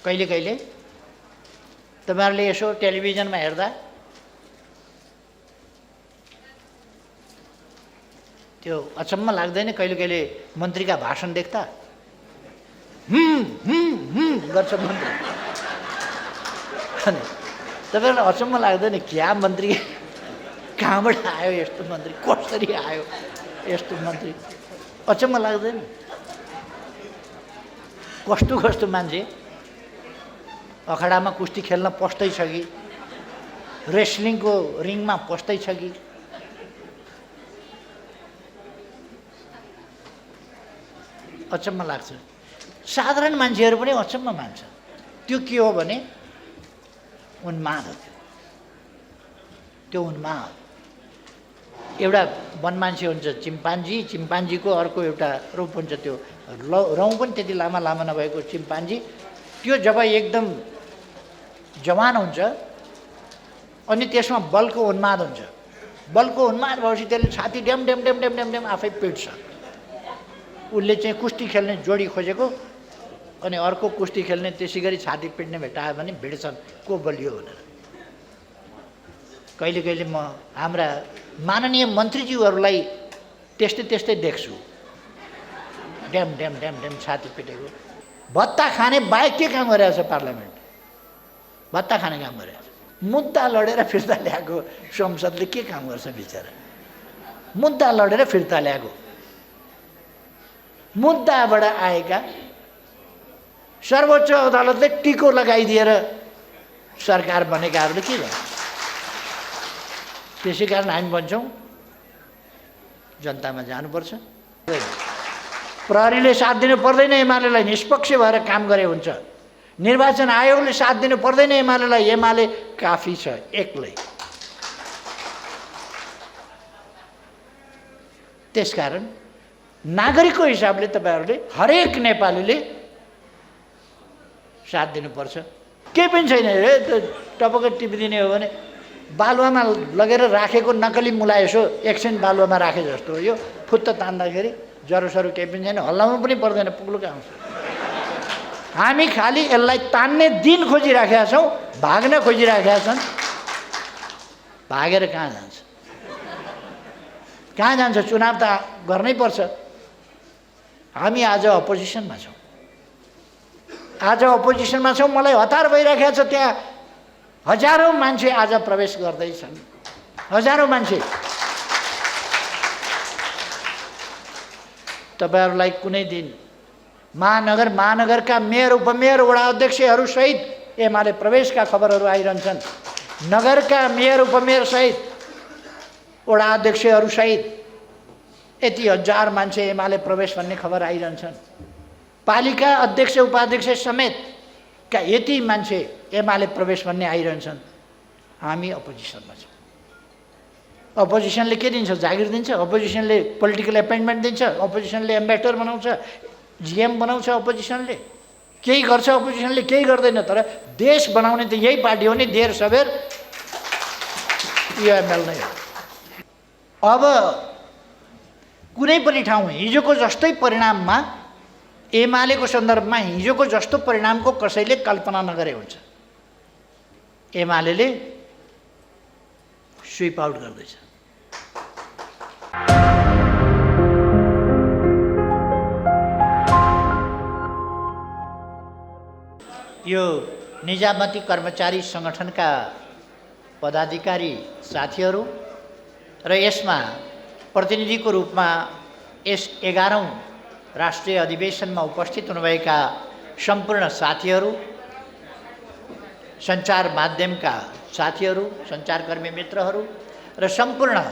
कहिले कहिले तपाईहरुले यसो टेलिभिजनमा हेर्दा त्यो अचम्म लाग्दैन कहिले कहिले मन्त्रीका भाषण देख्दा गर्छ मन्त्री अनि तपाईहरुलाई अचम्म लाग्दैन क्या मन्त्री कहाँबाट आयो यस्तो मन्त्री कसरी आयो यस्तो मन्त्री अचम्म लाग्दैन कस्तो कस्तो मान्छे अखाडामा कुस्ती खेल्न पस्दै छ कि रेस्लिङको रिङमा पस्दै छ कि अचम्म लाग्छ साधारण मान्छेहरू पनि अचम्म मान्छ त्यो के हो भने उन्माद हो त्यो उन्माद एउटा वन मान्छे हुन्छ चिम्पान्जीको अर्को एउटा रूप हुन्छ त्यो रौँ पनि त्यति लामा लामा नभएको चिम्पान्जी त्यो जब एकदम जवान हुन्छ अनि त्यसमा बलको उन्माद हुन्छ बलको उन्माद भएपछि त्यसले छाती ड्याम ड्याम ड्याम ड्याम ड्याम ड्याम आफै पिट्छ उसले चाहिँ कुस्ती खेल्ने जोडी खोजेको अनि अर्को कुस्ती खेल्ने त्यसै गरी छाती पिट्ने भेटायो भने भिड्छन् को बलियो भनेर कहिले कहिले म हाम्रा माननीय मन्त्रीज्यूहरूलाई त्यस्तै त्यस्तै देख्छु ड्याम ड्याम ड्याम ड्याम छाती पिटेको भत्ता खाने बाहेक के काम गरिरहेछ पार्लियामेन्ट भत्ता खाने काम गरिरहेछ मुद्दा लडेर फिर्ता ल्याएको संसदले के काम गर्छ बिचरा मुद्दा लडेर फिर्ता ल्याएको मुद्दाबाट आएका सर्वोच्च अदालतले टिको लगाइदिएर सरकार बनेकाहरूले के गर्छ त्यसै कारण हामी भन्छौँ जनतामा जानुपर्छ प्रहरीले साथ दिनु पर्दैन एमालेलाई निष्पक्ष भएर काम गरे हुन्छ निर्वाचन आयोगले साथ दिनु पर्दैन एमालेलाई एमाले काफी छ एक्लै त्यसकारण नागरिकको हिसाबले तपाईहरुले हरेक नेपालीले साथ दिनुपर्छ केही पनि छैन रे टपक्क टिपिदिने हो भने बालुवामा लगेर राखेको नकली मुला यसो एकछिन बालुवामा राखे जस्तो हो यो फुत्त तान्दाखेरि जरोसरो केही पनि छैन हल्लाउनु पनि पर्दैन पुग्लुक आउँछ हामी खालि यसलाई तान्ने दिन खोजिराखेका छौँ भाग्न खोजिराखेका छन् भागेर कहाँ जान्छ चुनाव त गर्नै पर्छ हामी आज अपोजिसनमा छौँ मलाई हतार भइराखेको छ त्यहाँ हजारौँ मान्छे आज प्रवेश गर्दैछन् हजारौँ मान्छे तपाईहरुलाई कुनै दिन महानगरका मेयर उपमेयर वडा अध्यक्षहरू सहित एमाले प्रवेशका खबरहरू आइरहन्छन् नगरका मेयर उपमेयर सहित वडा अध्यक्षहरू सहित यति हजार मान्छे एमाले प्रवेश भन्ने खबर आइरहन्छन् पालिका अध्यक्ष उपाध्यक्ष समेत का यति मान्छे एमाले प्रवेश भन्ने आइरहन्छन् हामी अपोजिसनमा छौँ अपोजिसनले के दिन्छ जागिर दिन्छ अपोजिसनले पोलिटिकल एपोइन्टमेन्ट दिन्छ अपोजिसनले एम्बेसडर बनाउँछ जीएम बनाउँछ अपोजिसनले केही गर्छ अपोजिसनले केही गर्दैन तर देश बनाउने त यही पार्टी हो नि देर सबेर युएमएल नै हो अब कुनै पनि ठाउँ हिजोको जस्तै परिणाममा एमालेको सन्दर्भमा हिजोको जस्तो परिणामको कसैले कल्पना नगरे हुन्छ एमालेले स्विप आउट गर्दैछ यो निजामती कर्मचारी संगठनका पदाधिकारी साथीहरू र यसमा प्रतिनिधिको रूपमा यस 11औं राष्ट्रिय अधिवेशनमा उपस्थित हुनुभएका सम्पूर्ण साथीहरू सञ्चार माध्यमका साथीहरू सञ्चारकर्मी मित्रहरू र सम्पूर्ण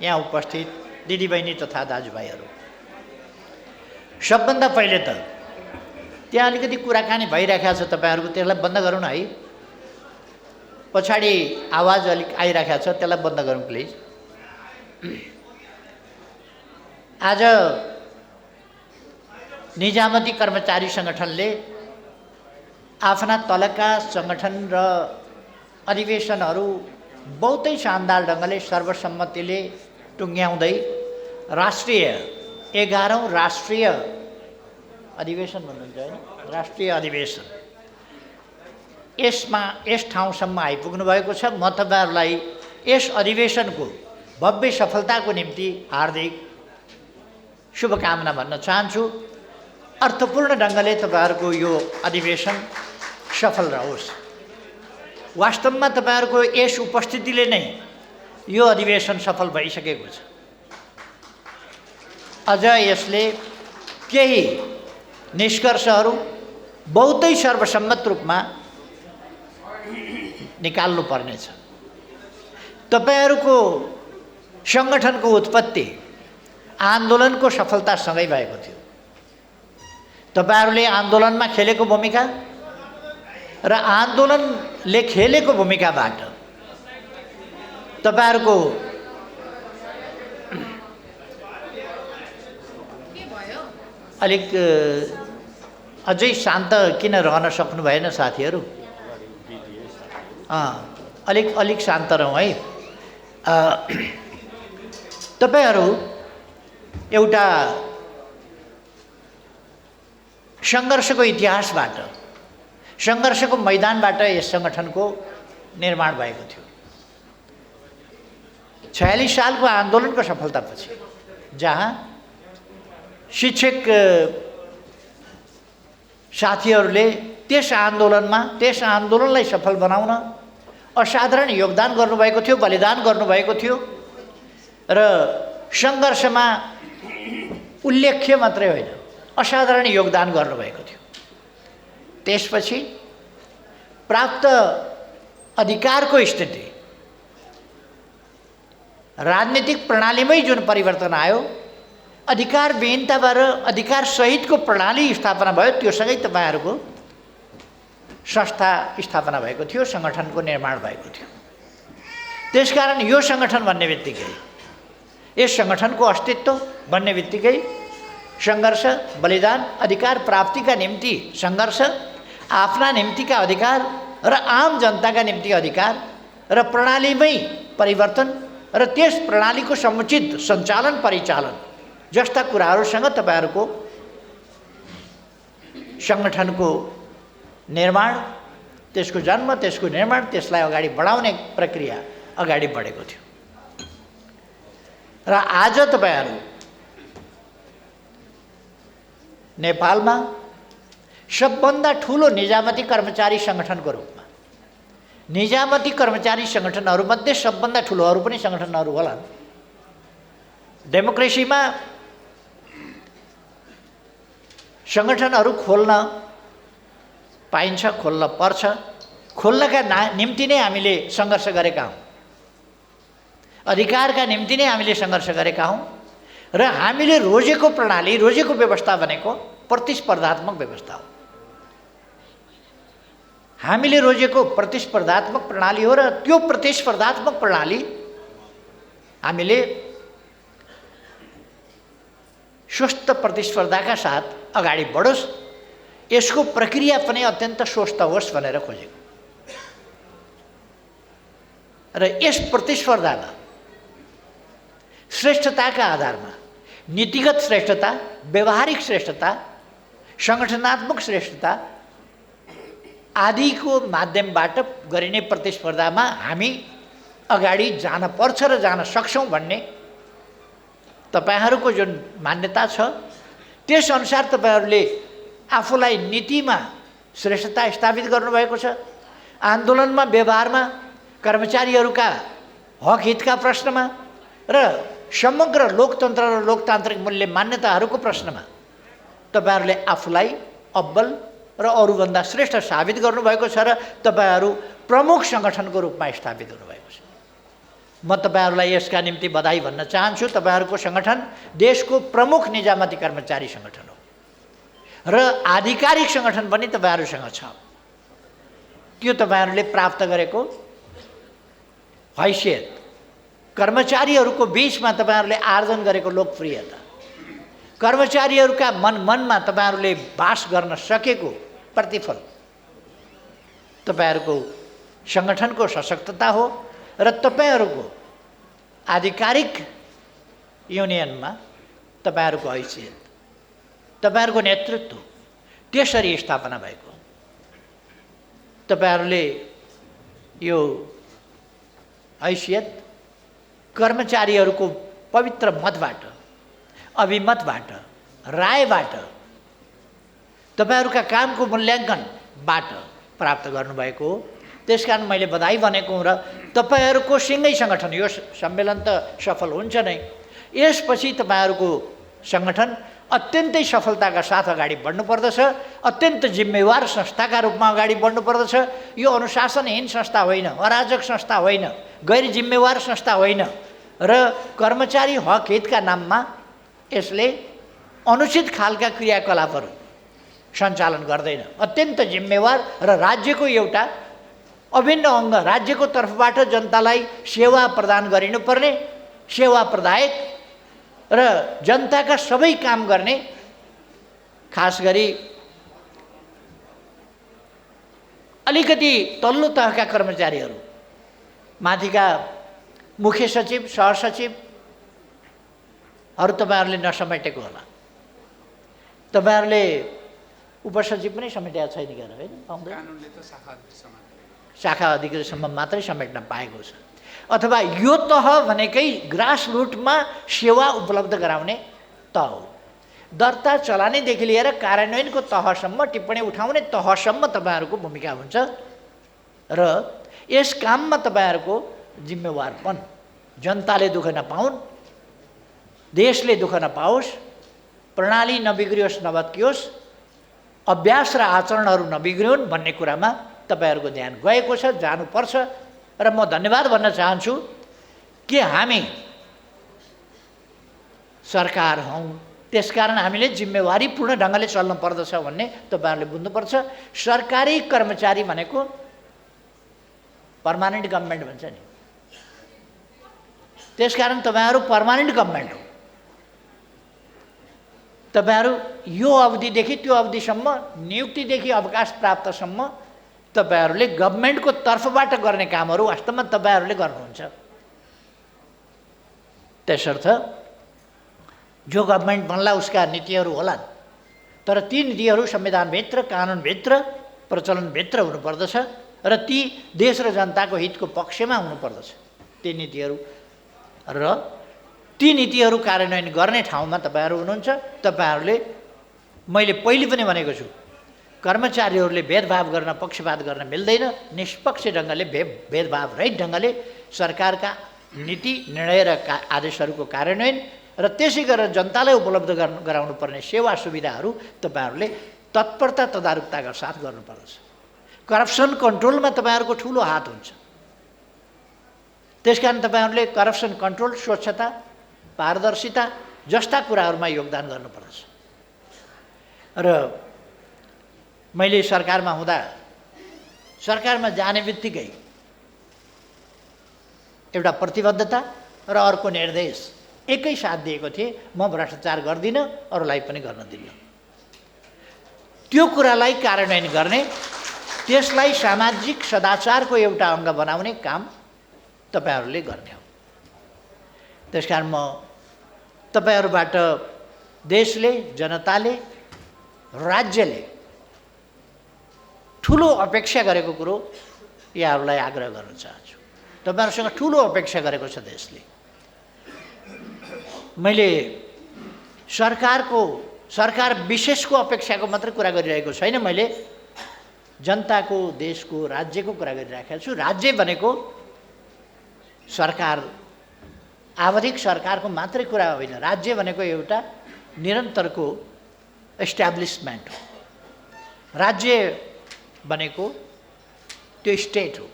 यहाँ उपस्थित दिदीबहिनी तथा दाजुभाइहरू सबभन्दा पहिले त त्यहाँ अलिकति कुराकानी भइराखेको छ तपाईहरुको त्यसलाई बन्द गरौँ न है पछाडी आवाज अलिक आइराखेको छ त्यसलाई बन्द गरौँ प्लिज आज निजामती कर्मचारी संगठनले आफ्ना तलका संगठन र अधिवेशनहरू बहुतै शानदार ढङ्गले सर्वसम्मतिले टुङ्ग्याउँदै राष्ट्रिय 11औं राष्ट्रिय अधिवेशन भन्नुहुन्छ हैन राष्ट्रिय अधिवेशन यस ठाउँसम्म आइपुग्नु भएको छ। म तपाईँहरूलाई यस अधिवेशनको भव्य सफलताको निम्ति हार्दिक शुभकामना भन्न चाहन्छु। अर्थपूर्ण ढङ्गले तपाईँहरूको यो अधिवेशन सफल रहोस्। वास्तवमा तपाईँहरूको यस उपस्थितिले नै यो अधिवेशन सफल भइसकेको छ। अझ यसले केही निष्कर्षहरू बहुतै सर्वसम्मत रूपमा निकाल्नु पर्नेछ। तपाईहरूको सङ्गठनको उत्पत्ति आन्दोलनको सफलतासँगै भएको थियो। तपाईहरूले आन्दोलनमा खेलेको भूमिका र आन्दोलनले खेलेको भूमिकाबाट तपाईहरूको अलिक अझै शान्त किन रहन सक्नु भएन साथीहरू? अलिक शान्त रहौँ है। तपाईहरू एउटा सङ्घर्षको इतिहासबाट, सङ्घर्षको मैदानबाट यस सङ्गठनको निर्माण भएको थियो। 46 सालको आन्दोलनको सफलतापछि जहाँ शिक्षक साथीहरूले त्यस आन्दोलनलाई सफल बनाउन असाधारण योगदान गर्नुभएको थियो, बलिदान गर्नुभएको थियो र सङ्घर्षमा उल्लेख्य मात्रै होइन असाधारण योगदान गर्नुभएको थियो। त्यसपछि प्राप्त अधिकारको स्थिति, राजनीतिक प्रणालीमै जुन परिवर्तन आयो, अधिकार विहीनताबाट अधिकार सहितको प्रणाली स्थापना भयो, त्यो सँगै तपाईहरूको संस्था स्थापना भएको थियो, सङ्गठनको निर्माण भएको थियो। त्यसकारण यो सङ्गठन भन्ने बित्तिकै, यस सङ्गठनको अस्तित्व भन्ने बित्तिकै सङ्घर्ष, बलिदान, अधिकार प्राप्तिका निम्ति सङ्घर्ष, आफ्ना निम्तिका अधिकार र आम जनताका निम्ति अधिकार र प्रणालीमै परिवर्तन र त्यस प्रणालीको समुचित सञ्चालन परिचालन जस्ता कुराहरूसँग तपाईहरूको सङ्गठनको निर्माण, त्यसको जन्म, त्यसको निर्माण, त्यसलाई अगाडि बढाउने प्रक्रिया अगाडि बढेको थियो। र आज तपाईहरू नेपालमा सबभन्दा ठुलो निजामती कर्मचारी सङ्गठनको रूपमा, निजामती कर्मचारी सङ्गठनहरूमध्ये सबभन्दा ठुलो, अरू पनि सङ्गठनहरू होलान्, डेमोक्रेसीमा सङ्गठनहरू खोल्न पाइन्छ, खोल्न पर्छ। खोल्नका निम्ति नै हामीले सङ्घर्ष गरेका हौँ, अधिकारका निम्ति नै हामीले सङ्घर्ष गरेका हौँ र हामीले रोजेको प्रणाली, रोजेको व्यवस्था भनेको प्रतिस्पर्धात्मक व्यवस्था हो। हामीले रोजेको प्रतिस्पर्धात्मक प्रणाली हो र त्यो प्रतिस्पर्धात्मक प्रणाली हामीले स्वस्थ प्रतिस्पर्धाका साथ अगाडि बढोस्, यसको प्रक्रिया पनि अत्यन्त स्वस्थ होस् भनेर खोजेको र यस प्रतिस्पर्धामा श्रेष्ठताका आधारमा नीतिगत श्रेष्ठता, व्यवहारिक श्रेष्ठता, सङ्गठनात्मक श्रेष्ठता आदिको माध्यमबाट गरिने प्रतिस्पर्धामा हामी अगाडि जान पर्छ र जान सक्छौँ भन्ने तपाईहरूको जुन मान्यता छ, त्यसअनुसार तपाईहरूले आफूलाई नीतिमा श्रेष्ठता स्थापित गर्नुभएको छ। आन्दोलनमा, व्यवहारमा, कर्मचारीहरूका हक हितका प्रश्नमा र समग्र लोकतन्त्र र लोकतान्त्रिक मूल्य मान्यताहरूको प्रश्नमा तपाईहरूले आफूलाई अब्बल र अरूभन्दा श्रेष्ठ साबित गर्नुभएको छ र तपाईहरू प्रमुख सङ्गठनको रूपमा स्थापित हुनुभएको छ। म तपाईहरूलाई यसका निम्ति बधाई भन्न चाहन्छु। तपाईहरूको सङ्गठन देशको प्रमुख निजामती कर्मचारी सङ्गठन हो र आधिकारिक सङ्गठन पनि तपाईहरूसँग छ। त्यो तपाईहरूले प्राप्त गरेको हैसियत, कर्मचारीहरूको बिचमा तपाईहरूले आर्जन गरेको लोकप्रियता, कर्मचारीहरूका मनमा तपाईहरूले बास गर्न सकेको प्रतिफल तपाईहरूको सङ्गठनको सशक्तता हो र तपाईहरूको आधिकारिक युनियनमा तपाईहरूको हैसियत, तपाईँहरूको नेतृत्व त्यसरी स्थापना भएको। तपाईहरुले यो हैसियत कर्मचारीहरूको पवित्र मतबाट, अभिमतबाट, रायबाट, तपाईहरुका कामको मूल्याङ्कनबाट प्राप्त गर्नुभएको हो। त्यसकारण मैले बधाई भनेको हुँ र तपाईहरुको सिँगै संगठन, यो सम्मेलन त सफल हुन्छ नै, यसपछि तपाईहरुको संगठन अत्यन्तै सफलताका साथ अगाडि बढ्नुपर्दछ, अत्यन्त जिम्मेवार संस्थाका रूपमा अगाडि बढ्नुपर्दछ। यो अनुशासनहीन संस्था होइन, अराजक संस्था होइन, गैर जिम्मेवार संस्था होइन र कर्मचारी हक हितका नाममा यसले अनुचित खालका क्रियाकलापहरू सञ्चालन गर्दैन। अत्यन्त जिम्मेवार र राज्यको एउटा अभिन्न अङ्ग, राज्यको तर्फबाट जनतालाई सेवा प्रदान गरिनुपर्ने सेवा प्रदायक र जनताका सबै काम गर्ने, खास गरी अलिकति तल्लो तहका कर्मचारीहरू, माथिका मुख्य सचिव, सहसचिवहरू तपाईहरुले नसमेटेको होला। तपाईहरुले उपसचिव पनि समेटेका छैन क्या हैन? कानुनले त शाखा अधिकारीसम्म मात्रै समेट्न पाएको छ। अथवा यो तह भनेकै ग्रास रुटमा सेवा उपलब्ध गराउने तह हो। दर्ता चलानेदेखि लिएर कार्यान्वयनको तहसम्म, टिप्पणी उठाउने तहसम्म तपाईहरुको भूमिका हुन्छ र यस काममा तपाईहरुको जिम्मेवारपन, जनताले दुःख नपाउन्, देशले दुःख नपाओस्, प्रणाली नबिग्रियोस्, नभत्कियोस्, अभ्यास र आचरणहरू नबिग्रियोन् भन्ने कुरामा तपाईहरुको ध्यान गएको छ, जानुपर्छ। र म धन्यवाद भन्न चाहन्छु कि हामी सरकार हौं, त्यसकारण हामीले जिम्मेवारीपूर्ण ढङ्गले चल्नु पर्दछ भन्ने तपाईहरुले बुझ्नुपर्छ। सरकारी कर्मचारी भनेको पर्मानेन्ट गभर्नमेन्ट भन्छ नि, त्यसकारण तपाईहरु पर्मानेन्ट गभर्नमेन्ट हो। तपाईहरु यो अवधिदेखि त्यो अवधिसम्म, नियुक्तिदेखि अवकाश प्राप्तसम्म तपाईहरुले गभर्नमेन्टको तर्फबाट गर्ने कामहरू वास्तवमा तपाईहरुले गर्नुहुन्छ। त्यसर्थ जो गभर्नमेन्ट बन्ला उसका नीतिहरू होलान्, तर ती नीतिहरू संविधानभित्र, कानुनभित्र, प्रचलनभित्र हुनुपर्दछ र ती देश र जनताको हितको पक्षमा हुनुपर्दछ ती नीतिहरू। र ती नीतिहरू कार्यान्वयन गर्ने ठाउँमा तपाईहरु हुनुहुन्छ। तपाईहरुले, मैले पहिले पनि भनेको छु, कर्मचारीहरूले भेदभाव गर्न, पक्षपात गर्न मिल्दैन। निष्पक्ष ढङ्गले, भेदभाव रहित ढङ्गले सरकारका नीति, निर्णय र आदेशहरूको कार्यान्वयन र त्यसै गरेर जनतालाई उपलब्ध गराउनु पर्ने सेवा सुविधाहरू तपाईहरुले तत्परता, तदारुकताका साथ गर्नुपर्दछ। करप्सन कन्ट्रोलमा तपाईहरुको ठूलो हात हुन्छ। त्यसकारण तपाईहरुले करप्सन कन्ट्रोल, स्वच्छता, पारदर्शिता जस्ता कुराहरूमा योगदान गर्नुपर्दछ। र मैले सरकारमा हुँदा, सरकारमा जाने बित्तिकै एउटा प्रतिबद्धता र अर्को निर्देश एकै साथ दिएको थिए, म भ्रष्टाचार गर्दिनँ, अरूलाई पनि गर्न दिन्न। त्यो कुरालाई कार्यान्वयन गर्ने, त्यसलाई सामाजिक सदाचारको एउटा अङ्ग बनाउने काम तपाईहरुले गर्ने हो। त्यसकारण म तपाईहरुबाट देशले, जनताले, राज्यले ठूलो अपेक्षा गरेको कुरो यहाँहरूलाई आग्रह गर्न चाहन्छु। तपाईहरुसँग ठूलो अपेक्षा गरेको छ देशले। मैले सरकार विशेषको अपेक्षाको मात्र कुरा गरिरहेको छैन, मैले जनताको, देशको, राज्यको कुरा गरिरहेको छु। राज्य भनेको सरकार, आवधिक सरकारको मात्रै कुरा होइन। राज्य भनेको एउटा निरन्तरको एस्ट्याब्लिसमेन्ट हो। राज्य भनेको त्यो स्टेट हो,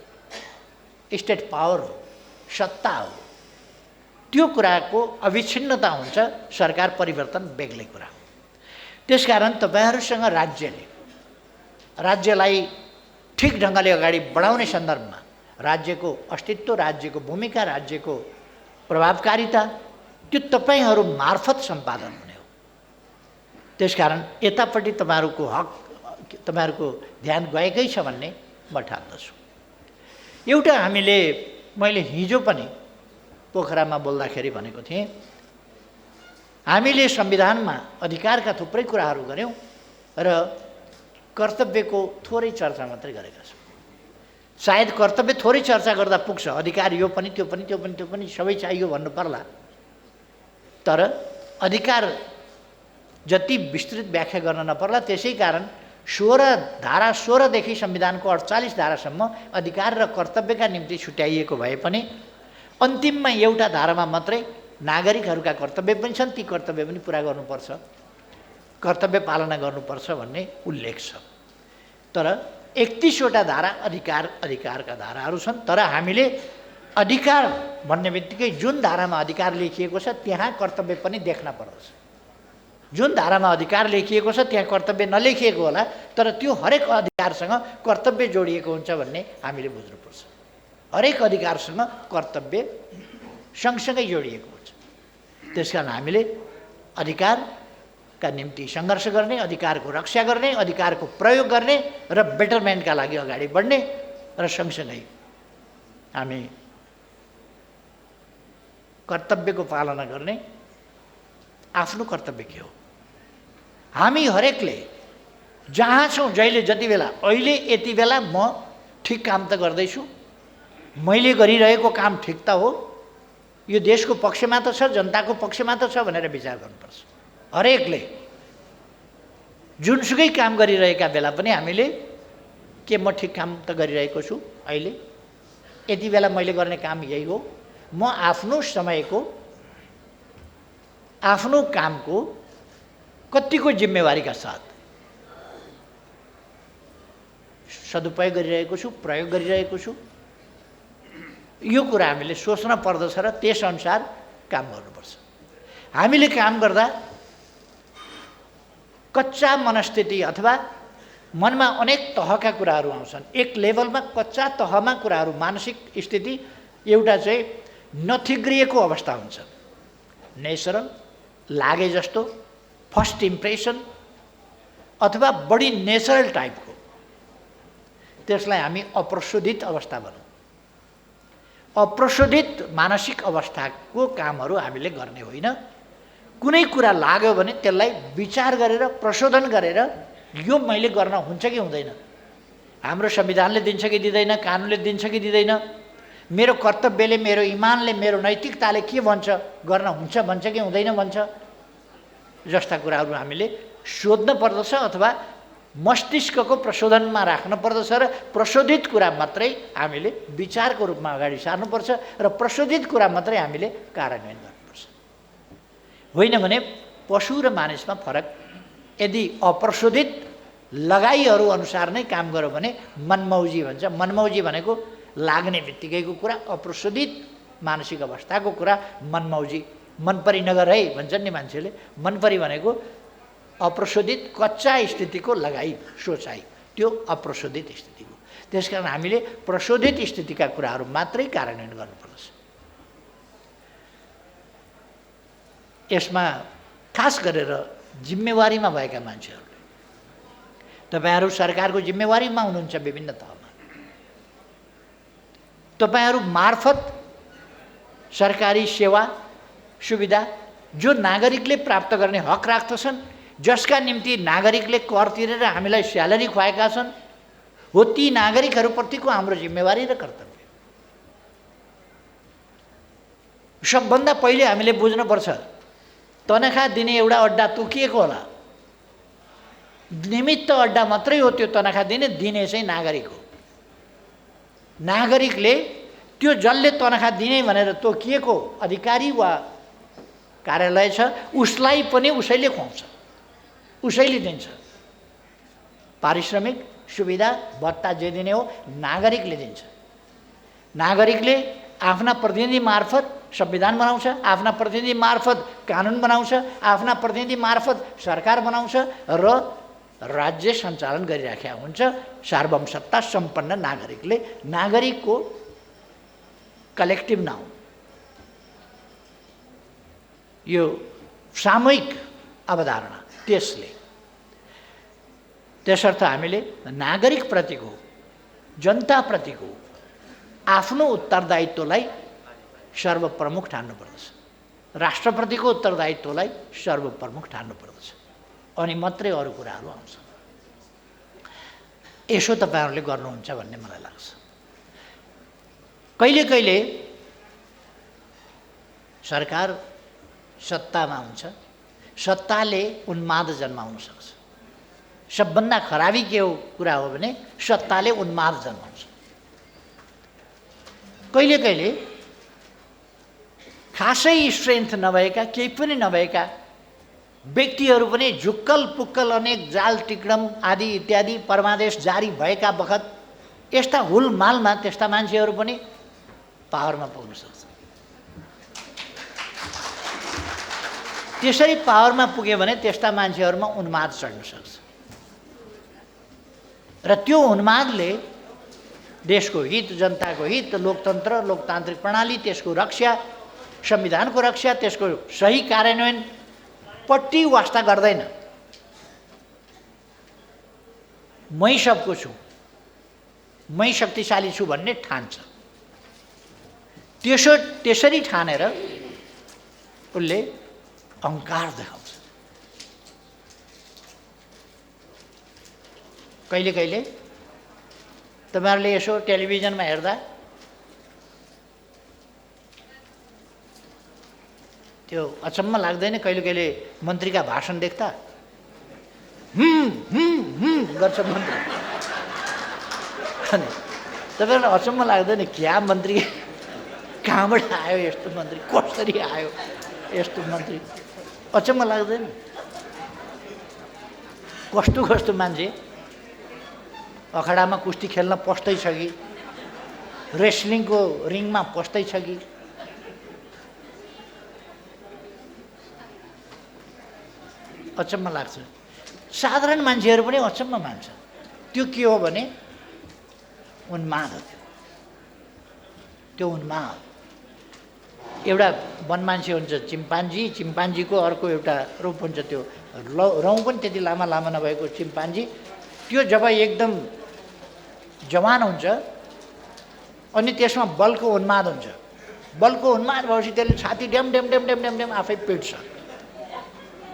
स्टेट पावर हो, सत्ता हो। त्यो कुराको अविच्छिन्नता हुन्छ, सरकार परिवर्तन बेग्लै कुरा हो। त्यसकारण तपाईहरुसँग राज्यलाई ठिक ढङ्गले अगाडि बढाउने सन्दर्भमा राज्यको अस्तित्व, राज्यको भूमिका, राज्यको प्रभावकारिता त्यो तपाईहरु मार्फत सम्पादन हुने हो। त्यसकारण यतापट्टि तपाईहरुको हक, तपाईहरुको ध्यान गएकै छ भन्ने म ठान्दछु। एउटा मैले हिजो पनि पोखरामा बोल्दाखेरि भनेको थिएँ, हामीले संविधानमा अधिकारका थुप्रै कुराहरू गर्यौं र कर्तव्यको थोरै चर्चा मात्रै गरेका छौं। सायद कर्तव्य थोरै चर्चा गर्दा पुग्छ, अधिकार यो पनि त्यो पनि त्यो पनि त्यो पनि सबै चाहियो भन्नु पर्ला, तर अधिकार जति विस्तृत व्याख्या गर्न नपर्ला। त्यसै कारण 16 धारा 16 देखि संविधानको 48 धारासम्म अधिकार र कर्तव्यका निम्ति छुट्याइएको भए पनि अन्तिममा एउटा धारामा मात्रै नागरिकहरूका कर्तव्य पनि छन्, ती कर्तव्य पनि पुरा गर्नुपर्छ, कर्तव्य पालना गर्नुपर्छ भन्ने उल्लेख छ। तर 31वटा धारा अधिकारका धाराहरू छन्। तर हामीले अधिकार भन्ने बित्तिकै जुन धारामा अधिकार लेखिएको छ त्यहाँ कर्तव्य पनि देख्न पर्दछ। जुन धारामा अधिकार लेखिएको छ त्यहाँ कर्तव्य नलेखिएको होला, तर त्यो हरेक अधिकारसँग कर्तव्य जोडिएको हुन्छ भन्ने हामीले बुझ्नुपर्छ। हरेक अधिकारसँग कर्तव्य सँगसँगै जोडिएको हुन्छ। त्यसकारण हामीले अधिकारका निम्ति सङ्घर्ष गर्ने, अधिकारको रक्षा गर्ने, अधिकारको प्रयोग गर्ने र बेटरमेन्टका लागि अगाडि बढ्ने र सँगसँगै हामी कर्तव्यको पालना गर्ने। आफ्नो कर्तव्य के हो? हामी हरेकले जहाँ छौँ, जहिले जति बेला, अहिले यति बेला म ठिक काम त गर्दैछु, मैले गरिरहेको काम ठिक त हो, यो देशको पक्षमा त छ, जनताको पक्षमा त छ भनेर विचार गर्नुपर्छ। हरेकले जुनसुकै काम गरिरहेका बेला पनि हामीले के म ठिक काम त गरिरहेको छु, अहिले यति बेला मैले गर्ने काम यही हो, म आफ्नो समयको, आफ्नो कामको कतिको जिम्मेवारीका साथ सदुपयोग गरिरहेको छु, प्रयोग गरिरहेको छु, यो कुरा हामीले सोच्न पर्दछ र त्यसअनुसार काम गर्नुपर्छ। हामीले काम गर्दा कच्चा मनस्थिति अथवा मनमा अनेक तहका कुराहरू आउँछन्। एक लेभलमा कच्चा तहमा कुराहरू, मानसिक स्थिति एउटा चाहिँ नथिग्रिएको अवस्था हुन्छ, नेचरल लागे जस्तो, फर्स्ट इम्प्रेसन अथवा बढी नेचरल टाइपको, त्यसलाई हामी अप्रशोधित अवस्था भनौँ। अप्रशोधित मानसिक अवस्थाको कामहरू हामीले गर्ने होइन। कुनै कुरा लाग्यो भने त्यसलाई विचार गरेर, प्रशोधन गरेर यो मैले गर्न हुन्छ कि हुँदैन, हाम्रो संविधानले दिन्छ कि दिँदैन, कानुनले दिन्छ कि दिँदैन, मेरो कर्तव्यले, मेरो इमानले, मेरो नैतिकताले के भन्छ, गर्न हुन्छ भन्छ कि हुँदैन भन्छ, जस्ता कुराहरू हामीले सोध्न पर्दछ अथवा मस्तिष्कको प्रशोधनमा राख्न पर्दछ र प्रशोधित कुरा मात्रै हामीले विचारको रूपमा अगाडि सार्नुपर्छ र प्रशोधित कुरा मात्रै हामीले कार्यान्वयन गर्नुपर्छ। होइन भने पशु र मानिसमा फरक। यदि अप्रशोधित लगाइहरू अनुसार नै काम गर्यो भने मनमौजी भन्छ। मनमौजी भनेको लाग्ने बित्तिकैको कुरा, अप्रशोधित मानसिक अवस्थाको कुरा मनमौजी, मनपरी नगर है भन्छन् नि मान्छेले। मनपरी भनेको अप्रशोधित कच्चा स्थितिको लगाइ, सोचाइ, त्यो अप्रशोधित स्थितिको। त्यसकारण हामीले प्रशोधित स्थितिका कुराहरू मात्रै कार्यान्वयन गर्नुपर्दछ। यसमा खास गरेर जिम्मेवारीमा भएका मान्छेहरूले, तपाईहरू सरकारको जिम्मेवारीमा हुनुहुन्छ, विभिन्न तहमा तपाईहरू मार्फत सरकारी सेवा सुविधा जो नागरिकले प्राप्त गर्ने हक राख्दछन्, जसका निम्ति नागरिकले कर तिरेर हामीलाई स्यालेरी खुवाएका छन्, हो ती नागरिकहरूप्रतिको हाम्रो जिम्मेवारी र कर्तव्य। सबभन्दा पहिले हामीले बुझ्नुपर्छ, तनखा दिने एउटा अड्डा तोकिएको होला, निमित्त अड्डा मात्रै हो त्यो तनखा दिने चाहिँ नागरिक हो। नागरिकले त्यो जसले तनखा दिने भनेर तोकिएको अधिकारी वा कार्यालय छ, उसलाई पनि उसैले खुवाउँछ, उसैले दिन्छ। पारिश्रमिक, सुविधा, भत्ता जे दिने हो नागरिकले दिन्छ। नागरिकले आफ्ना प्रतिनिधि मार्फत संविधान बनाउँछ, आफ्ना प्रतिनिधि मार्फत कानुन बनाउँछ, आफ्ना प्रतिनिधि मार्फत सरकार बनाउँछ र राज्य सञ्चालन गरिराखेका हुन्छ। सार्वभौम सत्ता सम्पन्न नागरिकले, नागरिकको कलेक्टिभ नाउन, यो सामूहिक अवधारणा, त्यसर्थ हामीले नागरिकप्रतिको, जनताप्रतिको आफ्नो उत्तरदायित्वलाई सर्वप्रमुख ठान्नुपर्दछ, राष्ट्रप्रतिको उत्तरदायित्वलाई सर्वप्रमुख ठान्नुपर्दछ, अनि मात्रै अरू कुराहरू आउँछ। यसो तपाईँहरूले गर्नुहुन्छ भन्ने मलाई लाग्छ। कहिले कहिले सरकार सत्तामा हुन्छ, सत्ताले उन्माद जन्माउन सक्छ। सबभन्दा खराबी के हो कुरा हो भने सत्ताले उन्माद जन्माउँछ। कहिले कहिले खासै स्ट्रेन्थ नभएका, केही पनि नभएका व्यक्तिहरू पनि झुक्कल पुक्कल अनेक जाल टिक्डम आदि इत्यादि परमादेश जारी भएका बखत यस्ता हुलमालमा त्यस्ता मान्छेहरू पनि पावरमा पुग्न सक्छ। त्यसरी पावरमा पुग्यो भने त्यस्ता मान्छेहरूमा उन्माद चढ्न सक्छ र त्यो उन्मादले देशको हित, जनताको हित, लोकतन्त्र, लोकतान्त्रिक प्रणाली, त्यसको रक्षा, संविधानको रक्षा, त्यसको सही कार्यान्वयन पट्टी वास्ता गर्दैन। मै सबको छु, मै शक्तिशाली छु भन्ने ठान्छ। त्यसरी ठानेर उसले अहङ्कार देखाउँछ। कहिले कहिले तपाईहरुले यसो टेलिभिजनमा हेर्दा त्यो अचम्म लाग्दैन? कहिले कहिले मन्त्रीका भाषण देख्दा गर्छ मन्त्री, अनि तपाईहरुलाई अचम्म लाग्दैन? क्या मन्त्री, कहाँबाट आयो यस्तो मन्त्री, कसरी आयो यस्तो मन्त्री? अचम्म लाग्दैन? कस्तो कस्तो मान्छे अखाडामा कुस्ती खेल्न पस्दै छ कि रेस्लिङको रिङमा पस्दै छ कि अचम्म लाग्छ। साधारण मान्छेहरू पनि अचम्म मान्छ। त्यो के हो भने उन्माद हो। त्यो उन्माद एउटा वन मान्छे हुन्छ चिम्पान्जी, चिम्पान्जीको अर्को एउटा रूप हुन्छ त्यो रौँ पनि त्यति लामा लामा नभएको चिम्पान्जी। त्यो जब एकदम जवान हुन्छ अनि त्यसमा बलको उन्माद हुन्छ। बलको उन्माद भएपछि त्यसले छाती ड्याम ड्याम ड्याम ड्याम ड्याम ड्याम आफै पिट्छ।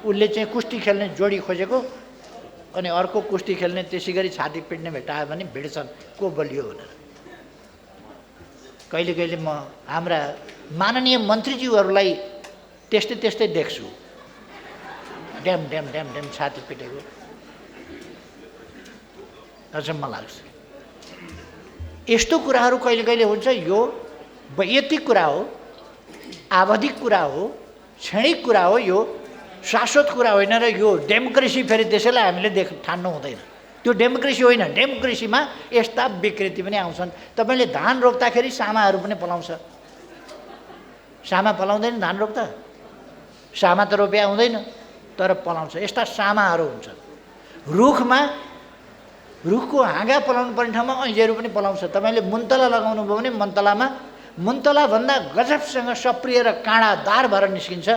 उसले चाहिँ कुस्ती खेल्ने जोडी खोजेको अनि अर्को कुस्ती खेल्ने त्यसै गरी छाती पिट्ने भेटायो भने भिड्छन् को बलियो भनेर। कहिले कहिले म हाम्रा माननीय मन्त्रीज्यूहरूलाई त्यस्तै त्यस्तै देख्छु, ड्याम ड्याम ड्याम ड्याम छाती पिटेको। अचम्म लाग्छ। यस्तो कुराहरू कहिले कहिले हुन्छ। यो वैयक्तिक कुरा हो, आवधिक कुरा हो, क्षणिक कुरा हो, यो शाश्वत कुरा होइन। र यो डेमोक्रेसी फेरि त्यसैलाई हामीले ठान्नु हुँदैन। त्यो डेमोक्रेसी होइन। डेमोक्रेसीमा यस्ता विकृति पनि आउँछन्। तपाईँले धान रोप्दाखेरि सामाहरू पनि पलाउँछ। सामा पलाउँदैन धान रोप्दा? सामा त रोपिया हुँदैन तर पलाउँछ। यस्ता सामाहरू हुन्छन्। रुखको हाँगा पलाउनु पर्ने ठाउँमा ऐँजेहरू पनि पलाउँछ। तपाईँले मुन्तला लगाउनु भयो भने मुन्तलामा मुन्तलाभन्दा गजबसँग सप्रिएर काँडादार भएर निस्किन्छ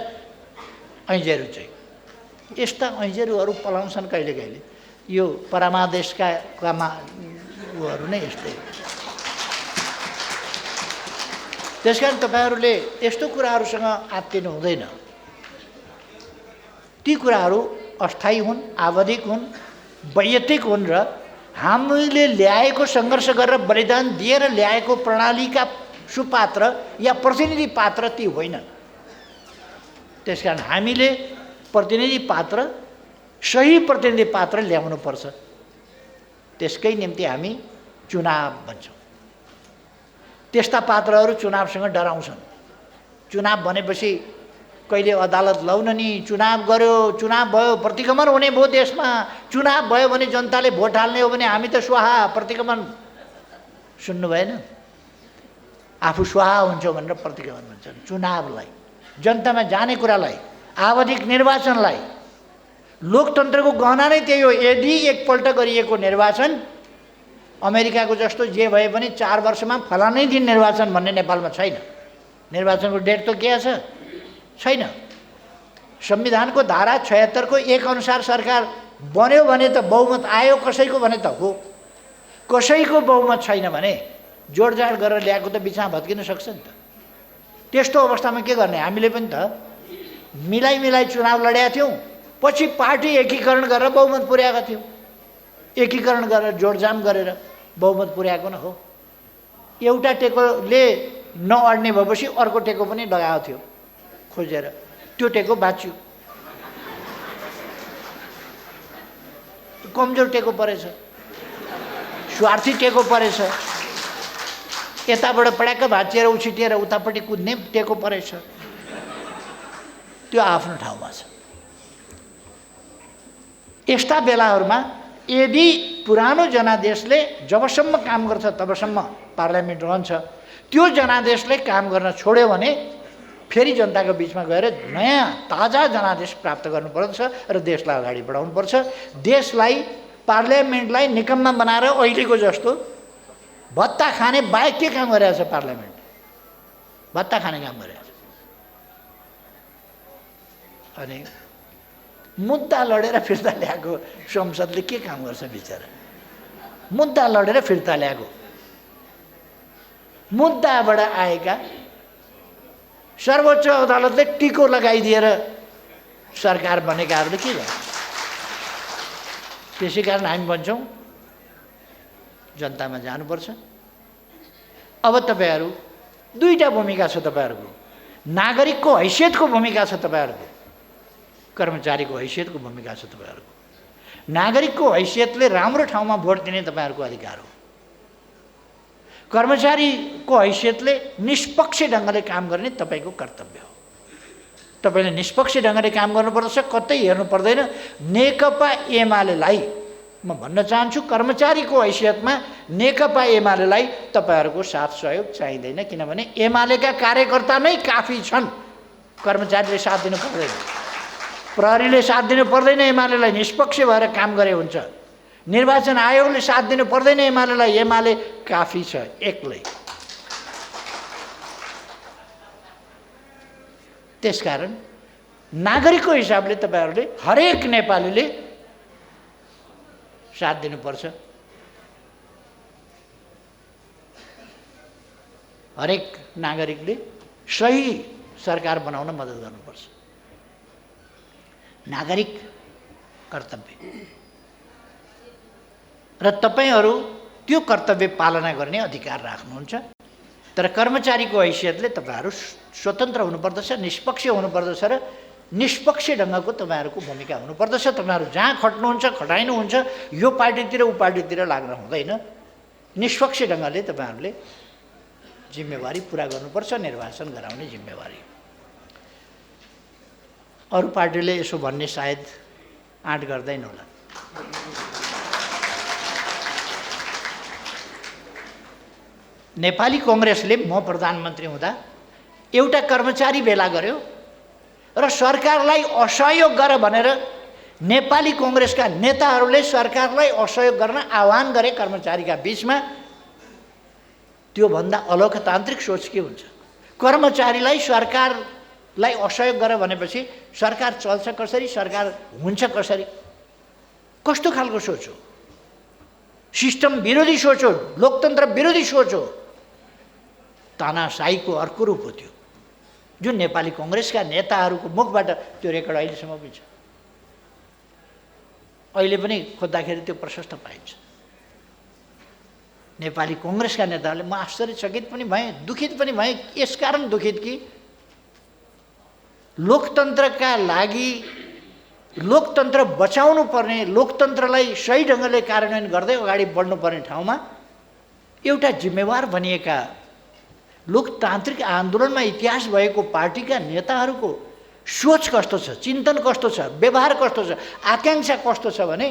ऐँजेहरू चाहिँ। यस्ता ऐँजेरूहरू पलाउँछन् कहिले कहिले। यो परमादेशका उहरू नै यस्तै। त्यसकारण तपाईँहरूले यस्तो कुराहरूसँग आत्तिनु हुँदैन। ती कुराहरू अस्थायी हुन्, आवधिक हुन्, वैयक्तिक हुन् र हामीले ल्याएको सङ्घर्ष गरेर बलिदान दिएर ल्याएको प्रणालीका सुपात्र या प्रतिनिधि पात्र ती होइनन्। त्यसकारण हामीले प्रतिनिधि पात्र, सही प्रतिनिधि पात्र ल्याउनुपर्छ। त्यसकै निम्ति हामी चुनाव भन्छौँ। त्यस्ता पात्रहरू चुनावसँग डराउँछन्। चुनाव भनेपछि कहिले अदालत लौन नि, चुनाव गर्यो, चुनाव भयो, प्रतिगमन हुने भयो देशमा, चुनाव भयो भने जनताले भोट हाल्ने हो भने हामी त स्वाहा, प्रतिगमन। सुन्नु भएन? आफू स्वाहा हुन्छ भनेर प्रतिगमन भन्छन्। चुनावलाई, जनतामा जाने कुरालाई, आवधिक निर्वाचनलाई। लोकतन्त्रको गहना नै त्यही हो। यदि एकपल्ट गरिएको निर्वाचन अमेरिकाको जस्तो जे भए पनि 4 वर्षमा फलानै दिन निर्वाचन भन्ने नेपालमा छैन। निर्वाचनको डेट त के छ? छैन। संविधानको धारा 76 को 1 अनुसार सरकार बन्यो भने त बहुमत आयो, कसैको भने त हो। कसैको बहुमत छैन भने जोडजाड गरेर ल्याएको त बिचमा भत्किन सक्छ नि त। त्यस्तो अवस्थामा के गर्ने? हामीले पनि त मिलाई चुनाव लडेका थियौँ। पछि पार्टी एकीकरण गरेर बहुमत पुर्याएका थियौँ। एकीकरण गरेर जोडजाम गरेर बहुमत पुर्याएको न हो। एउटा टेकोले नअड्ने भएपछि अर्को टेको पनि लगाएको थियो खोजेर, त्यो टेको बाँच्यो। कमजोर टेको परेछ, स्वार्थी टेको परेछ, यताबाट पड्याक्क भाँचिएर उछिटिएर उतापट्टि कुद्ने टेको परेछ, त्यो आफ्नो ठाउँमा छ। यस्ता बेलाहरूमा यदि पुरानो जनादेशले जबसम्म काम गर्छ तबसम्म पार्लियामेन्ट रहन्छ, त्यो जनादेशले काम गर्न छोड्यो भने फेरि जनताको बिचमा गएर नयाँ ताजा जनादेश प्राप्त गर्नुपर्छ र देशलाई अगाडि बढाउनुपर्छ। देशलाई पार्लियामेन्टलाई निकम्मा बनाएर अहिलेको जस्तो भत्ता खाने बाहेक के काम गरिरहेछ पार्लियामेन्ट? भत्ता खाने काम गरिरहेछ। अनि मुद्दा लडेर फिर्ता ल्याएको संसदले के काम गर्छ बिचरा? मुद्दा लडेर फिर्ता ल्याएको, मुद्दाबाट आएका सर्वोच्च अदालतले टिको लगाइदिएर सरकार बनेकाहरूले के गर्छ? त्यसै कारण हामी भन्छौँ जनतामा जानुपर्छ। अब तपाईँहरू दुईटा भूमिका छ तपाईँहरूको, नागरिकको हैसियतको भूमिका छ तपाईँहरूको, कर्मचारीको हैसियतको भूमिका छ तपाईँहरूको। नागरिकको हैसियतले राम्रो ठाउँमा भोट दिने तपाईँहरूको अधिकार हो। कर्मचारीको हैसियतले निष्पक्ष ढङ्गले काम गर्ने तपाईँको कर्तव्य हो। तपाईँले निष्पक्ष ढङ्गले काम गर्नुपर्छ, कतै हेर्नु पर्दैन। नेकपा एमालेलाई म भन्न चाहन्छु, कर्मचारीको हैसियतमा नेकपा एमालेलाई तपाईँहरूको साथ सहयोग चाहिँदैन, किनभने एमालेका कार्यकर्ता नै काफी छन्। कर्मचारीले साथ दिनु पर्दैन, प्रहरीले साथ दिनु पर्दैन, एमालेलाई निष्पक्ष भएर काम गरे हुन्छ। निर्वाचन आयोगले साथ दिनु पर्दैन एमालेलाई, एमाले काफी छ एक्लै। त्यसकारण नागरिकको हिसाबले तपाईँहरूले हरेक नेपालीले साथ दिनुपर्छ। हरेक नागरिकले सही सरकार बनाउन मद्दत गर्नुपर्छ। नागरिक कर्तव्य र तपाईँहरू त्यो कर्तव्य पालना गर्ने अधिकार राख्नुहुन्छ। तर कर्मचारीको हैसियतले तपाईँहरू स्वतन्त्र हुनुपर्दछ, निष्पक्ष हुनुपर्दछ र निष्पक्ष ढङ्गको तपाईँहरूको भूमिका हुनुपर्दछ। तपाईँहरू जहाँ खट्नुहुन्छ खटाइनुहुन्छ, यो पार्टीतिर ऊ पार्टीतिर लाग्न हुँदैन। निष्पक्ष ढङ्गले तपाईँहरूले जिम्मेवारी पुरा गर्नुपर्छ, निर्वाचन गराउने जिम्मेवारी। अरू पार्टीले यसो भन्ने सायद आँट गर्दैन होला। नेपाली कङ्ग्रेसले म प्रधानमन्त्री हुँदा एउटा कर्मचारी भेला गर्यो र सरकारलाई असहयोग गर भनेर नेपाली कङ्ग्रेसका नेताहरूले सरकारलाई असहयोग गर्न आह्वान गरे कर्मचारीका बिचमा। त्योभन्दा अलोकतान्त्रिक सोच के हुन्छ? कर्मचारीलाई सरकारलाई असहयोग गर भनेपछि सरकार चल्छ कसरी, सरकार हुन्छ कसरी? कस्तो खालको सोच हो? सिस्टम विरोधी सोच हो, लोकतन्त्र विरोधी सोच हो। तानाशाहीको अर्को रूप हो त्यो, जुन नेपाली कङ्ग्रेसका नेताहरूको मुखबाट त्यो रेकर्ड अहिलेसम्म पनि छ। अहिले पनि खोज्दाखेरि त्यो प्रशस्त पाइन्छ। नेपाली कङ्ग्रेसका नेताहरूले, म आश्चर्यचकित पनि भएँ, दुखित पनि भएँ। यसकारण दुखित कि लोकतन्त्रका लागि, लोकतन्त्र बचाउनु पर्ने, लोकतन्त्रलाई सही ढङ्गले कार्यान्वयन गर्दै अगाडि बढ्नुपर्ने ठाउँमा एउटा जिम्मेवार बनिएका लोकतान्त्रिक आन्दोलनमा इतिहास भएको पार्टीका नेताहरूको सोच कस्तो छ, चिन्तन कस्तो छ, व्यवहार कस्तो छ, आकाङ्क्षा कस्तो छ भने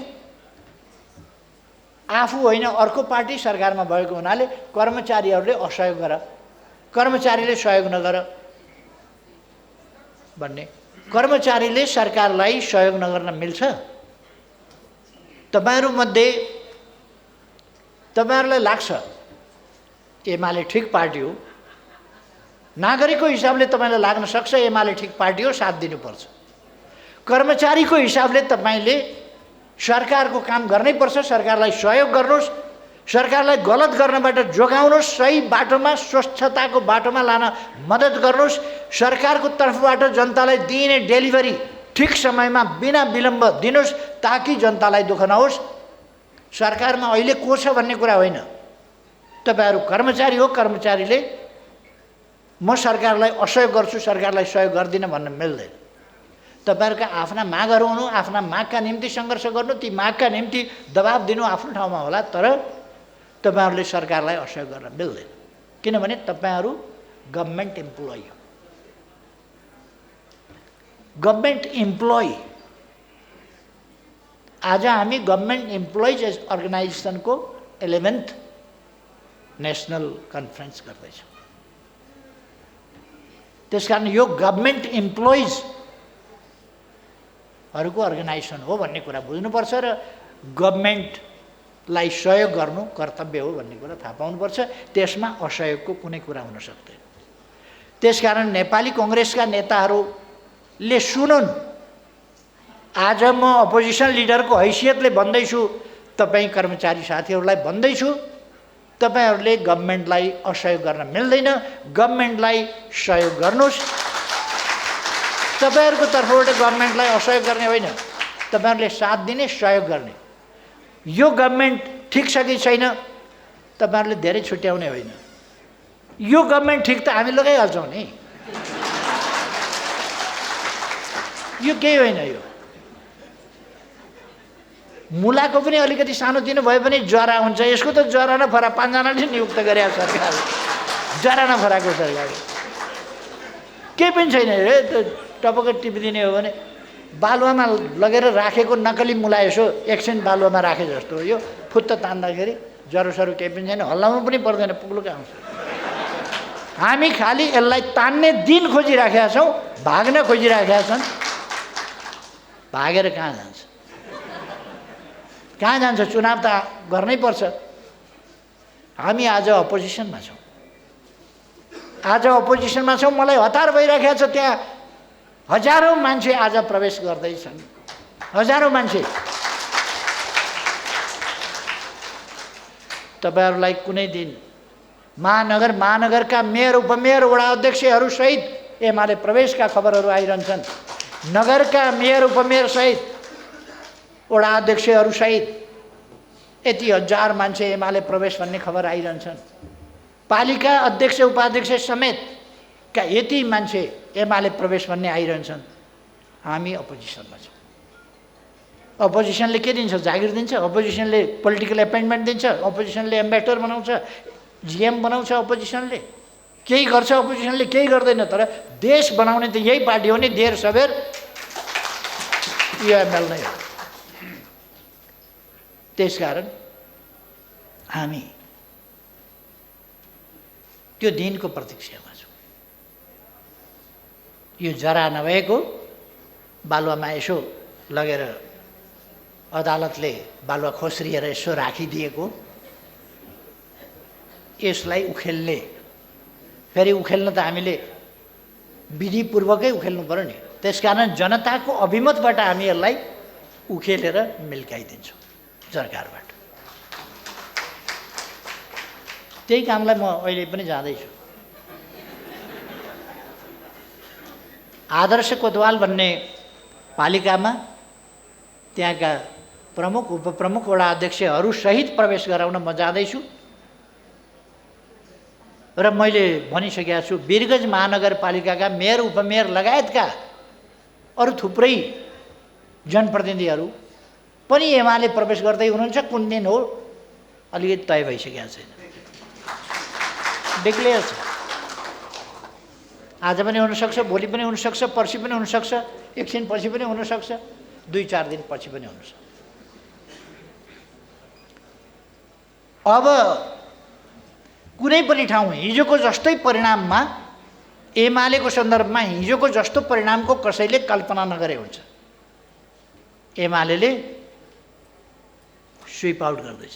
आफू होइन अर्को पार्टी सरकारमा भएको हुनाले कर्मचारीहरूले असहयोग गर, कर्मचारीले सहयोग नगर भन्ने। कर्मचारीले सरकारलाई सहयोग नगर्न मिल्छ? तपाईँहरूलाई लाग्छ एमाले ठिक पार्टी हो, नागरिकको हिसाबले तपाईँलाई लाग्न सक्छ एमाले ठिक पार्टी हो, साथ दिनुपर्छ। कर्मचारीको हिसाबले तपाईँले सरकारको काम गर्नै पर्छ, सरकारलाई सहयोग गर्नुहोस्, सरकारलाई गलत गर्नबाट जोगाउनुहोस्, सही बाटोमा, स्वच्छताको बाटोमा लान मद्दत गर्नुहोस्, सरकारको तर्फबाट जनतालाई दिइने डेलिभरी ठिक समयमा बिना विलम्ब दिनुहोस् ताकि जनतालाई दुःख नहोस्। सरकारमा अहिले को छ भन्ने कुरा होइन, तपाईहरु कर्मचारी हो, कर्मचारीले म सरकारलाई असहयोग गर्छु, सरकारलाई सहयोग गर्दिन भन्न मिल्दैन। तपाईहरुका आफ्ना मागहरु हुनु, आफ्ना मागका निम्ति संघर्ष गर्नु, ती मागका निम्ति दबाब दिनु आफ्नो ठाउँमा होला, तर तपाईहरुले सरकारलाई असहयोग गर्न मिल्दैन, किनभने तपाईहरु गभर्नमेन्ट एम्प्लोइ हो। गभर्नमेन्ट एम्प्लोइ, आज हामी गभर्नमेन्ट एम्प्लोइज अर्गनाइजेसनको 11th नेशनल कन्फरेन्स गर्दैछौँ। त्यसकारण यो गभर्नमेन्ट एम्प्लोइजहरूको अर्गनाइजेसन हो भन्ने कुरा बुझ्नुपर्छ र गभर्नमेन्टलाई सहयोग गर्नु कर्तव्य हो भन्ने कुरा थाहा पाउनुपर्छ। त्यसमा असहयोगको कुनै कुरा हुन सक्दैन। त्यसकारण नेपाली कांग्रेसका नेताहरूले सुनुन्, आज म अपोजिसन लिडरको हैसियतले भन्दैछु, तपाईँ कर्मचारी साथीहरूलाई भन्दैछु, तपाईहरुले गभर्नमेन्टलाई असहयोग गर्न मिल्दैन, गभर्नमेन्टलाई सहयोग गर्नुस्। तपाईहरुको तर्फबाट गभर्नमेन्टलाई असहयोग गर्ने होइन, तपाईहरुले साथ दिने, सहयोग गर्ने। यो गभर्नमेन्ट ठिक छ कि छैन तपाईहरुले धेरै छुट्याउने होइन। यो गभर्नमेन्ट ठिक त हामी लगाइहाल्छौँ नि, यो केही होइन। यो मुलाको पनि अलिकति सानोतिनो भए पनि जरा हुन्छ, यसको त जरा न फरा 5 जनाले नियुक्त गरे सरकार, जरा न फराको सरकार केही पनि छैन। टपक्क टिपिदिने हो भने बालुवामा लगेर राखेको नकली मुला यसो एकछिन बालुवामा राखे जस्तो हो। यो फुत्त तान्दाखेरि जरोसरो केही पनि छैन, हल्लाउनु पनि पर्दैन, पुग्लुक आउँछ। हामी खालि यसलाई तान्ने दिन खोजिराखेका छौँ, भाग्न खोजिराखेका छन्। भागेर कहाँ जान्छ? कहाँ जान्छ? चुनाव त गर्नै पर्छ। हामी आज अपोजिसनमा छौँ, आज अपोजिसनमा छौँ। मलाई हतार भइराखेको छ, त्यहाँ हजारौँ मान्छे आज प्रवेश गर्दैछन्, हजारौँ मान्छे। तपाईहरुलाई कुनै दिन महानगरका मेयर, उपमेयर, वडा अध्यक्षहरू सहित एमाले प्रवेशका खबरहरू आइरहन्छन्। नगरका मेयर, उपमेयर सहित, वडा अध्यक्षहरू सहित यति हजार मान्छे एमाले प्रवेश भन्ने खबर आइरहन्छन्। पालिका अध्यक्ष, उपाध्यक्ष समेत का यति मान्छे एमाले प्रवेश भन्ने आइरहन्छन्। हामी अपोजिसनमा छौँ। अपोजिसनले के दिन्छ? जागिर दिन्छ। अपोजिसनले पोलिटिकल एपोइन्टमेन्ट दिन्छ। अपोजिसनले एम्बेसडर बनाउँछ, जीएम बनाउँछ। अपोजिसनले केही गर्छ, अपोजिसनले केही गर्दैन। तर देश बनाउने त यही पार्टी हो नि, देर सबेर युएमएल नै हो। त्यसकारण हामी त्यो दिनको प्रतीक्षामा छौँ। यो जरा नभएको बालुवामा यसो लगेर अदालतले बालुवा खोस्रिएर यसो राखिदिएको, यसलाई उखेल्ने, फेरि उखेल्न त हामीले विधिपूर्वकै उखेल्नु पर्यो नि। त्यसकारण जनताको अभिमतबाट हामी यसलाई उखेलेर मिल्काइदिन्छौँ सरकारबाट। त्यही कामलाई म अहिले पनि जाँदैछु। आदर्श कोतवाल भन्ने पालिकामा त्यहाँका प्रमुख, उपप्रमुख, वडा अध्यक्षहरू सहित प्रवेश गराउन म जाँदैछु। र मैले भनिसकेको छु, वीरगञ्ज महानगरपालिकाका मेयर, उपमेयर लगायतका अरू थुप्रै जनप्रतिनिधिहरू पनि एमाले प्रवेश गर्दै हुनुहुन्छ। कुन दिन हो अलिकति तय भइसकेको छैन, डिक्लेयर छ। आज पनि हुनसक्छ, भोलि पनि हुनसक्छ, पर्सि पनि हुनसक्छ, एकछिन पछि पनि हुनसक्छ, 2-4 दिन पछि पनि हुनसक्छ। अब कुनै पनि ठाउँ हिजोको जस्तै परिणाममा, एमालेको सन्दर्भमा हिजोको जस्तो परिणामको कसैले कल्पना नगरे हुन्छ। एमालेले स्विप आउट गर्दैछ।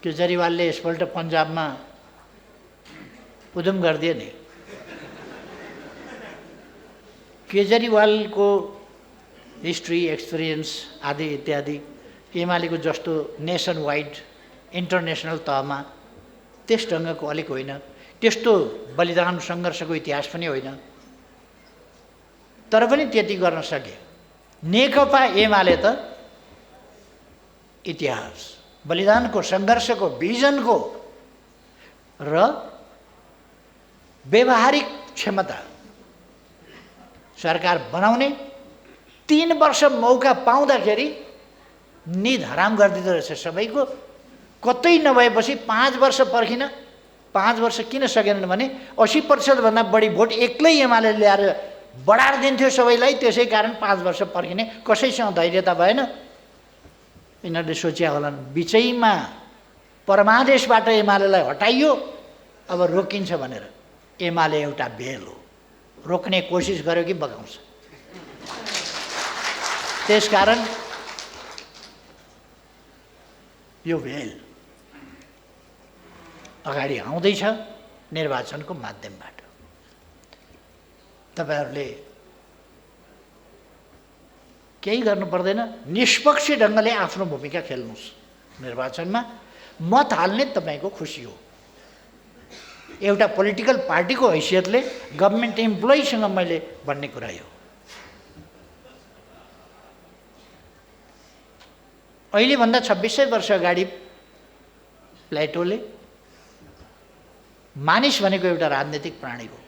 केजरीवालले यसपल्ट पन्जाबमा उधम गरिदिए नि। केजरीवालको हिस्ट्री, एक्सपिरियन्स आदि इत्यादि एमालेको जस्तो नेसन वाइड, इन्टरनेसनल तहमा त्यस ढङ्गको अलिक होइन, त्यस्तो बलिदान सङ्घर्षको इतिहास पनि होइन। तर पनि त्यति गर्न सके। नेकपा एमाले त इतिहास, बलिदानको, सङ्घर्षको, भिजनको र व्यवहारिक क्षमता सरकार बनाउने 3 वर्ष मौका पाउँदाखेरि निद हराम गरिदिँदो रहेछ सबैको। कतै नभएपछि 5 वर्ष पर्खिन। 5 वर्ष किन सकेनन् भने 80% बढी भोट एक्लै एमाले ल्याएर बढाएर दिन्थ्यो सबैलाई। त्यसै कारण 5 वर्ष पर्खिने कसैसँग धैर्यता भएन। यिनीहरूले सोचे होलान् बिचैमा परमादेशबाट एमालेलाई हटाइयो, अब रोकिन्छ भनेर। एमाले एउटा भेल हो, रोक्ने कोसिस गर्यो कि बगाउँछ। त्यसकारण यो भेल अगाडि आउँदैछ निर्वाचनको माध्यमबाट। तपाईहरूले केही गर्नु पर्दैन, निष्पक्ष ढङ्गले आफ्नो भूमिका खेल्नुहोस् निर्वाचनमा। मत हाल्ने तपाईँको खुसी हो। एउटा पोलिटिकल पार्टीको हैसियतले गभर्मेन्ट इम्प्लोइसँग मैले भन्ने कुरा हो। अहिलेभन्दा 2600 वर्ष अगाडि प्लेटोले मानिस भनेको एउटा राजनीतिक प्राणी हो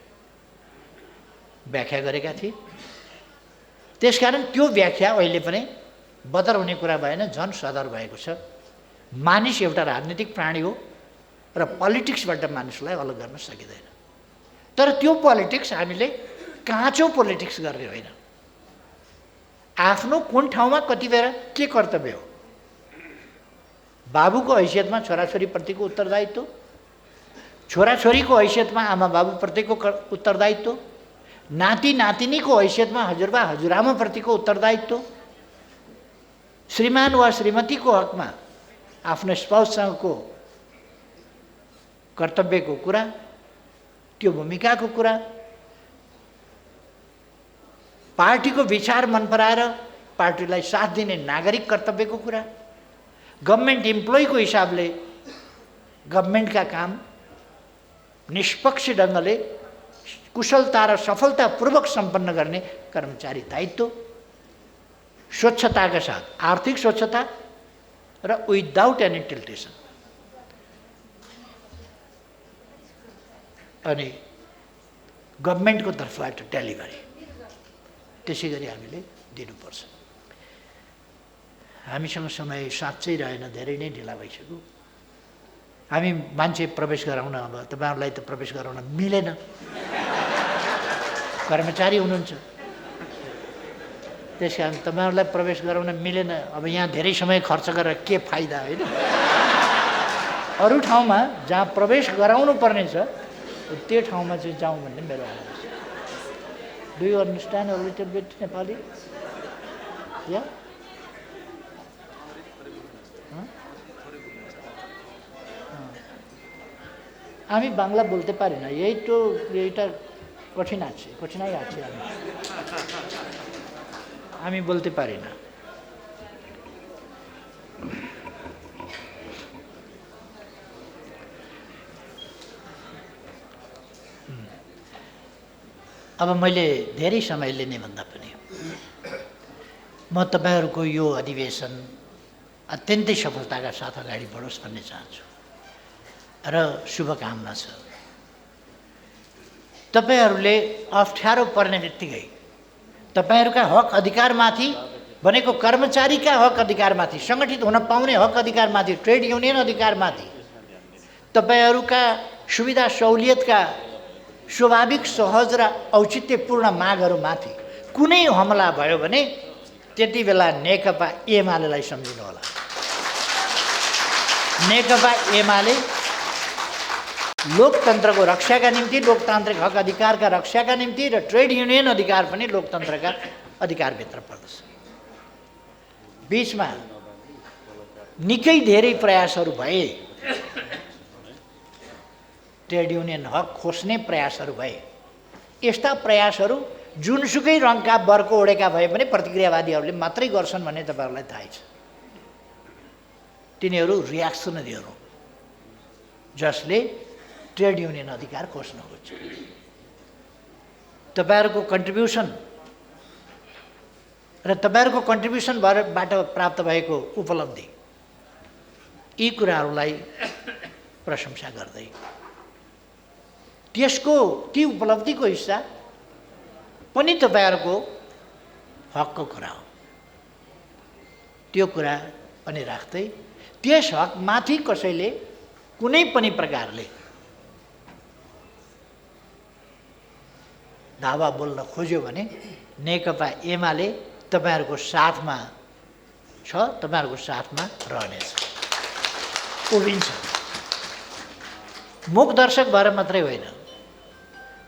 व्याख्या गरेका थिए। त्यसकारण त्यो व्याख्या अहिले पनि बदर हुने कुरा भएन, झन् सदर भएको छ। मानिस एउटा राजनीतिक प्राणी हो र पोलिटिक्सबाट मानिसलाई अलग गर्न सकिँदैन। तर त्यो पोलिटिक्स हामीले काँचो पोलिटिक्स गर्ने होइन। आफ्नो कुन ठाउँमा कति बेला के कर्तव्य हो, बाबुको हैसियतमा छोराछोरीप्रतिको उत्तरदायित्व, छोराछोरीको हैसियतमा आमा बाबुप्रतिको उत्तरदायित्व, नाति नातिनीको हैसियतमा हजुरबा हजुरआमाप्रतिको उत्तरदायित्व, श्रीमान वा श्रीमतीको हकमा आफ्नो स्पाउससँगको कर्तव्यको कुरा, त्यो भूमिकाको कुरा, पार्टीको विचार मन पराएर पार्टीलाई साथ दिने नागरिक कर्तव्यको कुरा, गभर्मेन्ट इम्प्लोइको हिसाबले गभर्मेन्टका काम निष्पक्ष ढङ्गले कुशलता र सफलतापूर्वक सम्पन्न गर्ने कर्मचारी दायित्व, स्वच्छताका साथ आर्थिक स्वच्छता र विदाउट एनी टिल्टेसन, अनि गभर्मेन्टको तर्फबाट डेलिभरी त्यसै गरी हामीले दिनुपर्छ। हामीसँग समय साँच्चै रहेन, धेरै नै ढिला भइसक्यो। हामी मान्छे प्रवेश गराउन, अब तपाईँहरूलाई त प्रवेश गराउन मिलेन, कर्मचारी हुनुहुन्छ, त्यस कारण तपाईँहरूलाई प्रवेश गराउन मिलेन। अब यहाँ धेरै समय खर्च गरेर के फाइदा, होइन? अरू ठाउँमा जहाँ प्रवेश गराउनु पर्ने छ त्यो ठाउँमा चाहिँ जाउँ भन्ने मेरो आवाज छ। Do you understand a little bit Nepali? Yeah আমি বাংলা বলতে পারি না, এই তো এইটা কঠিনাই আছে আমি বলতে পারি না। अब मैले धेरै समय लिने भन्दा पनि म तपाईहरूको यो अधिवेशन अत्यन्तै सफलताका साथ अगाडि बढोस् भन्ने चाहन्छु र शुभकामना छ। तपाईहरूले अप्ठ्यारो पर्ने बित्तिकै तपाईहरूका हक अधिकारमाथि भनेको कर्मचारीका हक अधिकारमाथि, सङ्गठित हुन पाउने हक अधिकारमाथि, ट्रेड युनियन अधिकारमाथि, तपाईहरूका सुविधा सहुलियतका स्वाभाविक सहज र औचित्यपूर्ण मागहरूमाथि कुनै हमला भयो भने त्यति बेला नेकपा एमालेलाई सम्झिनु होला। नेकपा एमाले लोकतन्त्रको रक्षाका निम्ति, लोकतान्त्रिक हक अधिकारका रक्षाका निम्ति र ट्रेड युनियन अधिकार पनि लोकतन्त्रका अधिकारभित्र पर्दछ। बीचमा निकै धेरै प्रयासहरू भए, ट्रेड युनियन हक खोज्ने प्रयासहरू भए। यस्ता प्रयासहरू जुनसुकै रङका वर्को ओढेका भए पनि प्रतिक्रियावादीहरूले मात्रै गर्छन् भन्ने तपाईँहरूलाई थाहै छ। तिनीहरू रियाक्सनरीहरू जसले ट्रेड युनियन अधिकार खोज्न खोज्छ। तपाईँहरूको कन्ट्रिब्युसन र तपाईँहरूको कन्ट्रिब्युसनबाट प्राप्त भएको उपलब्धि यी कुराहरूलाई प्रशंसा गर्दै त्यसको ती उपलब्धिको हिस्सा पनि तपाईँहरूको हकको कुरा हो। त्यो कुरा पनि राख्दै त्यस हकमाथि कसैले कुनै पनि प्रकारले धावा बोल्न खोज्यो भने नेकपा एमाले तपाईँहरूको साथमा छ, तपाईँहरूको साथमा रहनेछ, उभिन्छ। मुख दर्शक भएर मात्रै होइन,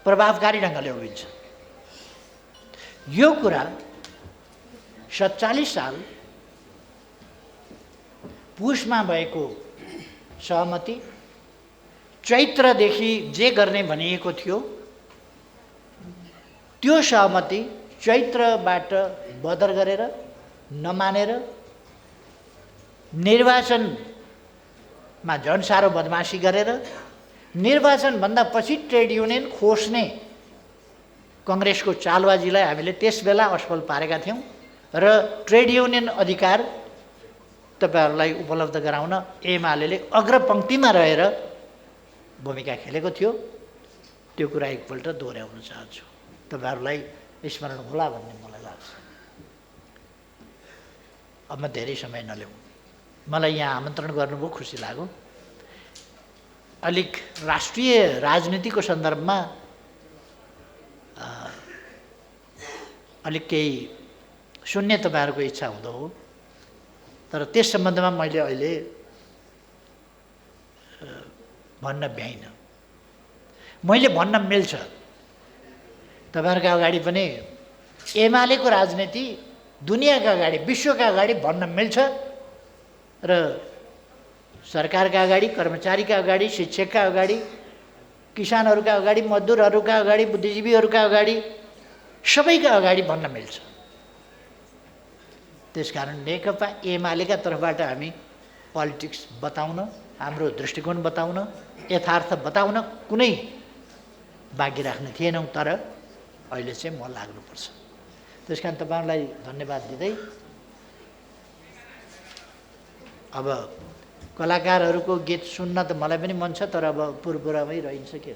प्रभावकारी ढङ्गले उभिन्छ। यो कुरा 47 साल पुसमा भएको सहमति, चैत्रदेखि जे गर्ने भनिएको थियो त्यो सहमति चैत्रबाट बदर गरेर नमानेर निर्वाचनमा झन् साह्रो बदमासी गरेर निर्वाचनभन्दा पछि ट्रेड युनियन खोज्ने कङ्ग्रेसको चालबाजीलाई हामीले त्यसबेला असफल पारेका थियौँ र ट्रेड युनियन अधिकार तपाईँहरूलाई उपलब्ध गराउन एमाले अग्रपङ्क्तिमा रहेर भूमिका खेलेको थियो। त्यो कुरा एकपल्ट दोहोऱ्याउन चाहन्छु, तपाईँहरूलाई स्मरण होला भन्ने मलाई लाग्छ। अब म धेरै समय नल्याउँ, मलाई यहाँ आमन्त्रण गर्नुभयो, खुसी लाग्यो। अलिक राष्ट्रिय राजनीतिको सन्दर्भमा अलिक केही सुन्ने तपाईँहरूको इच्छा हुँदो हो, तर त्यस सम्बन्धमा मैले अहिले भन्न भ्याइनँ। मैले भन्न मिल्छ, तपाईँहरूको अगाडि पनि एमालेको राजनीति दुनियाँका अगाडि, विश्वका अगाडि भन्न मिल्छ र सरकारका अगाडि, कर्मचारीका अगाडि, शिक्षकका अगाडि, किसानहरूका अगाडि, मजदुरहरूका अगाडि, बुद्धिजीवीहरूका अगाडि, सबैका अगाडि भन्न मिल्छ। त्यसकारण नेकपा एमालेका तर्फबाट हामी पोलिटिक्स बताउन, हाम्रो दृष्टिकोण बताउन, यथार्थ बताउन कुनै बाँकी राख्ने थिएनौँ, तर अहिले चाहिँ म लाग्नुपर्छ। त्यसकारण तपाईँहरूलाई धन्यवाद दिँदै अब कलाकारहरूको गीत सुन्न त मलाई पनि मन छ, तर अब पुरपुरामै रहन्छ के।